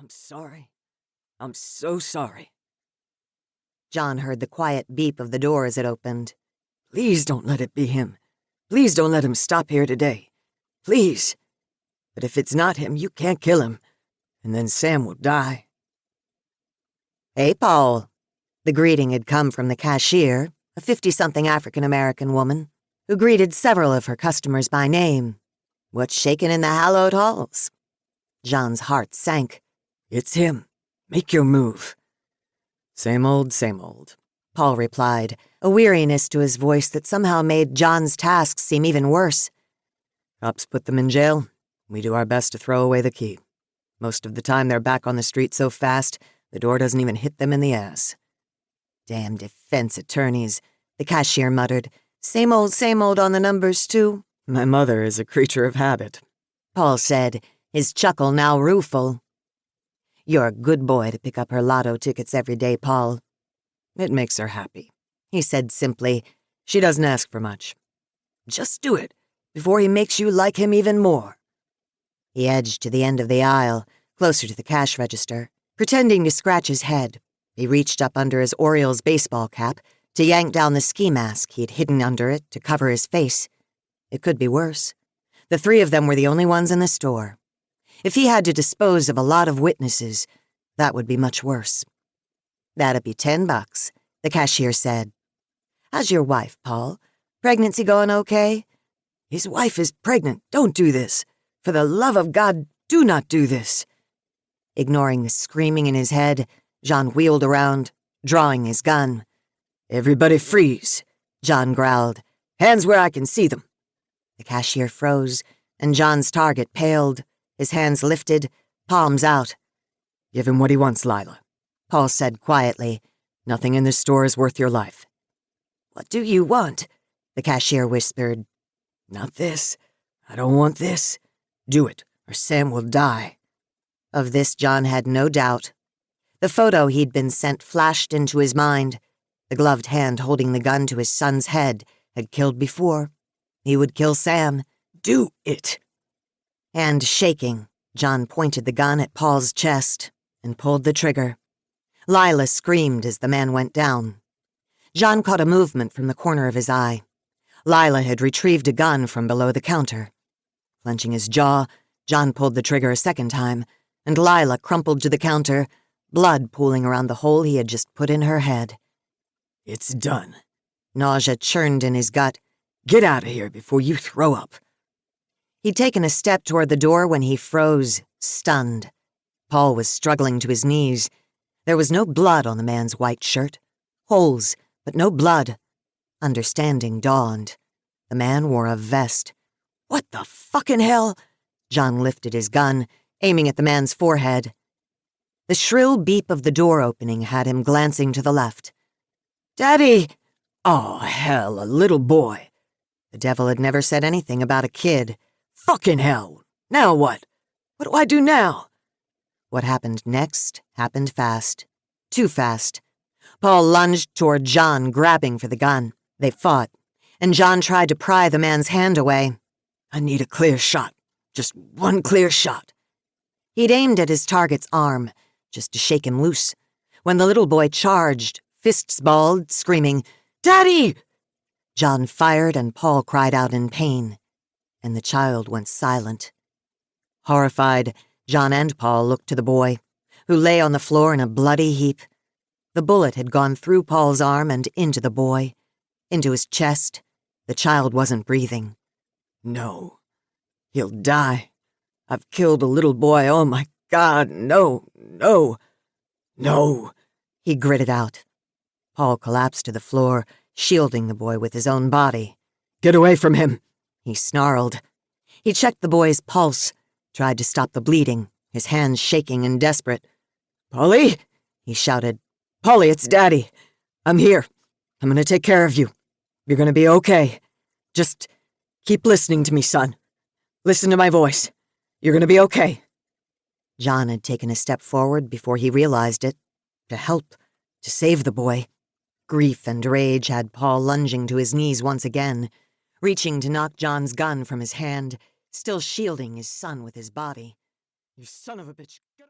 I'm sorry. I'm so sorry. John heard the quiet beep of the door as it opened. Please don't let it be him. Please don't let him stop here today. Please. But if it's not him, you can't kill him. And then Sam will die. Hey, Paul. The greeting had come from the cashier, a 50-something African-American woman, who greeted several of her customers by name. What's shaking in the hallowed halls? John's heart sank. It's him. Make your move. Same old, Paul replied, a weariness to his voice that somehow made John's tasks seem even worse. Cops put them in jail. We do our best to throw away the key. Most of the time they're back on the street so fast, the door doesn't even hit them in the ass. Damn defense attorneys, the cashier muttered. Same old on the numbers, too. My mother is a creature of habit, Paul said, his chuckle now rueful. You're a good boy to pick up her lotto tickets every day, Paul. It makes her happy, he said simply. She doesn't ask for much. Just do it, before he makes you like him even more. He edged to the end of the aisle, closer to the cash register. Pretending to scratch his head, he reached up under his Orioles baseball cap to yank down the ski mask he'd hidden under it to cover his face. It could be worse. The three of them were the only ones in the store. If he had to dispose of a lot of witnesses, that would be much worse. That'd be $10, the cashier said. How's your wife, Paul? Pregnancy going okay? His wife is pregnant. Don't do this. For the love of God, do not do this. Ignoring the screaming in his head, John wheeled around, drawing his gun. Everybody freeze, John growled. Hands where I can see them. The cashier froze, and John's target paled, his hands lifted, palms out. Give him what he wants, Lila, Paul said quietly. Nothing in this store is worth your life. What do you want? The cashier whispered. Not this. I don't want this. Do it, or Sam will die. Of this John had no doubt. The photo he'd been sent flashed into his mind. The gloved hand holding the gun to his son's head had killed before. He would kill Sam. Do it. Hand shaking, John pointed the gun at Paul's chest and pulled the trigger. Lila screamed as the man went down. John caught a movement from the corner of his eye. Lila had retrieved a gun from below the counter. Clenching his jaw, John pulled the trigger a second time, and Lila crumpled to the counter, blood pooling around the hole he had just put in her head. It's done. Nausea churned in his gut. Get out of here before you throw up. He'd taken a step toward the door when he froze, stunned. Paul was struggling to his knees. There was no blood on the man's white shirt. Holes, but no blood. Understanding dawned. The man wore a vest. What the fucking hell? John lifted his gun, aiming at the man's forehead. The shrill beep of the door opening had him glancing to the left. Daddy! Oh, hell, a little boy. The devil had never said anything about a kid. Fucking hell. Now what? What do I do now? What happened next happened fast. Too fast. Paul lunged toward John, grabbing for the gun. They fought, and John tried to pry the man's hand away. I need a clear shot. Just one clear shot. He'd aimed at his target's arm, just to shake him loose, when the little boy charged, fists balled, screaming, "Daddy!" John fired and Paul cried out in pain, and the child went silent. Horrified, John and Paul looked to the boy, who lay on the floor in a bloody heap. The bullet had gone through Paul's arm and into the boy, into his chest. The child wasn't breathing. No. He'll die. I've killed a little boy. Oh, my God. No, no, no. He gritted out. Paul collapsed to the floor, shielding the boy with his own body. Get away from him, he snarled. He checked the boy's pulse, tried to stop the bleeding, his hands shaking and desperate. Polly, he shouted. Polly, it's Daddy. I'm here. I'm going to take care of you. You're going to be okay. Just keep listening to me, son. Listen to my voice. You're going to be okay. John had taken a step forward before he realized it. To help. To save the boy. Grief and rage had Paul lunging to his knees once again, reaching to knock John's gun from his hand, still shielding his son with his body. You son of a bitch.